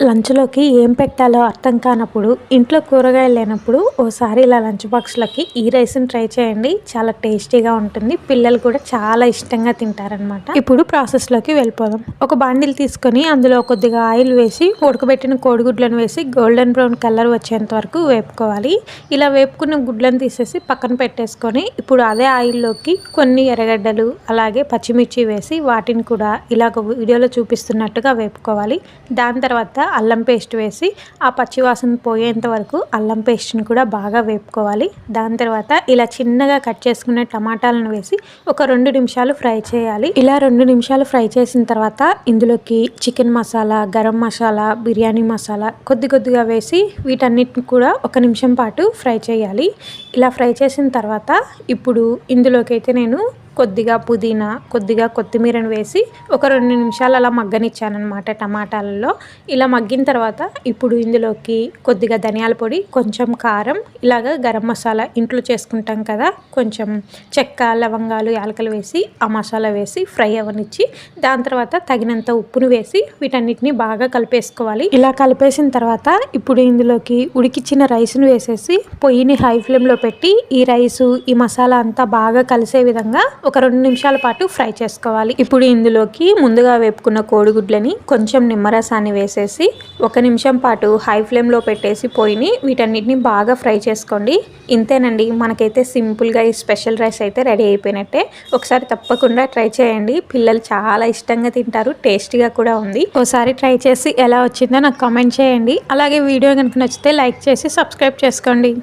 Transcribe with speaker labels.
Speaker 1: లంచ్‌లోకి ఏం పెట్టాలో అర్థం కానప్పుడు, ఇంట్లో కూరగాయలు లేనప్పుడు ఓసారి ఇలా లంచ్ బాక్స్‌లకి ఈ రైస్‌ని ట్రై చేయండి. చాలా టేస్టీగా ఉంటుంది. పిల్లలు కూడా చాలా ఇష్టంగా తింటారనమాట. ఇప్పుడు ప్రాసెస్‌లోకి వెళ్ళిపోదాం. ఒక బాండిల్ తీసుకొని అందులో కొద్దిగా ఆయిల్ వేసి, ఉడకబెట్టిన కోడిగుడ్లను వేసి గోల్డెన్ బ్రౌన్ కలర్ వచ్చేంత వరకు వేపుకోవాలి. ఇలా వేపుకున్న గుడ్లను తీసేసి పక్కన పెట్టేసుకొని, ఇప్పుడు అదే ఆయిల్‌లోకి కొన్ని ఎర్రగడ్డలు, అలాగే పచ్చిమిర్చి వేసి వాటిని కూడా ఇలాగ వీడియోలో చూపిస్తున్నట్టుగా వేపుకోవాలి. దాని తర్వాత అల్లం పేస్ట్ వేసి ఆ పచ్చివాసన పోయేంత వరకు అల్లం పేస్ట్ని కూడా బాగా వేపుకోవాలి. దాని తర్వాత ఇలా చిన్నగా కట్ చేసుకునే టమాటాలను వేసి ఒక 2 నిమిషాలు ఫ్రై చేయాలి. ఇలా 2 నిమిషాలు ఫ్రై చేసిన తర్వాత ఇందులోకి చికెన్ మసాలా, గరం మసాలా, బిర్యానీ మసాలా కొద్దిగా వేసి వీటన్నిటిని కూడా 1 నిమిషం పాటు ఫ్రై చేయాలి. ఇలా ఫ్రై చేసిన తర్వాత ఇప్పుడు ఇందులోకి అయితే నేను కొద్దిగా పుదీనా, కొద్దిగా కొత్తిమీరను వేసి ఒక 2 నిమిషాలు అలా మగ్గనిచ్చాననమాట టమాటాలలో. ఇలా మగ్గిన తర్వాత ఇప్పుడు ఇందులోకి కొద్దిగా ధనియాల పొడి, కొంచెం కారం, ఇలాగ గరం మసాలా ఇంట్లో చేసుకుంటాం కదా, కొంచెం చెక్క, లవంగాలు, యాలకలు వేసి ఆ మసాలా వేసి ఫ్రై అవ్వనిచ్చి దాని తర్వాత తగినంత ఉప్పును వేసి వీటన్నిటిని బాగా కలిపేసుకోవాలి. ఇలా కలిపేసిన తర్వాత ఇప్పుడు ఇందులోకి ఉడికిచ్చిన రైస్ను వేసేసి పొయ్యిని హై ఫ్లేమ్లో పెట్టి ఈ రైసు, ఈ మసాలా అంతా బాగా కలిసే విధంగా ఒక 2 నిమిషాల పాటు ఫ్రై చేసుకోవాలి. ఇప్పుడు ఇందులోకి ముందుగా వేపుకున్న కోడిగుడ్లని, కొంచెం నిమ్మరసాన్ని వేసేసి 1 నిమిషం పాటు హై ఫ్లేమ్లో పెట్టేసి పొయ్యిని వీటన్నిటిని బాగా ఫ్రై చేసుకోండి. ఇంతేనండి, మనకైతే సింపుల్గా ఈ స్పెషల్ రైస్ అయితే రెడీ అయిపోయినట్టే. ఒకసారి తప్పకుండా ట్రై చేయండి. పిల్లలు చాలా ఇష్టంగా తింటారు. టేస్టీగా కూడా ఉంది. ఒకసారి ట్రై చేసి ఎలా వచ్చిందో నాకు కామెంట్ చేయండి. అలాగే వీడియో కనుక నచ్చితే లైక్ చేసి సబ్స్క్రైబ్ చేసుకోండి.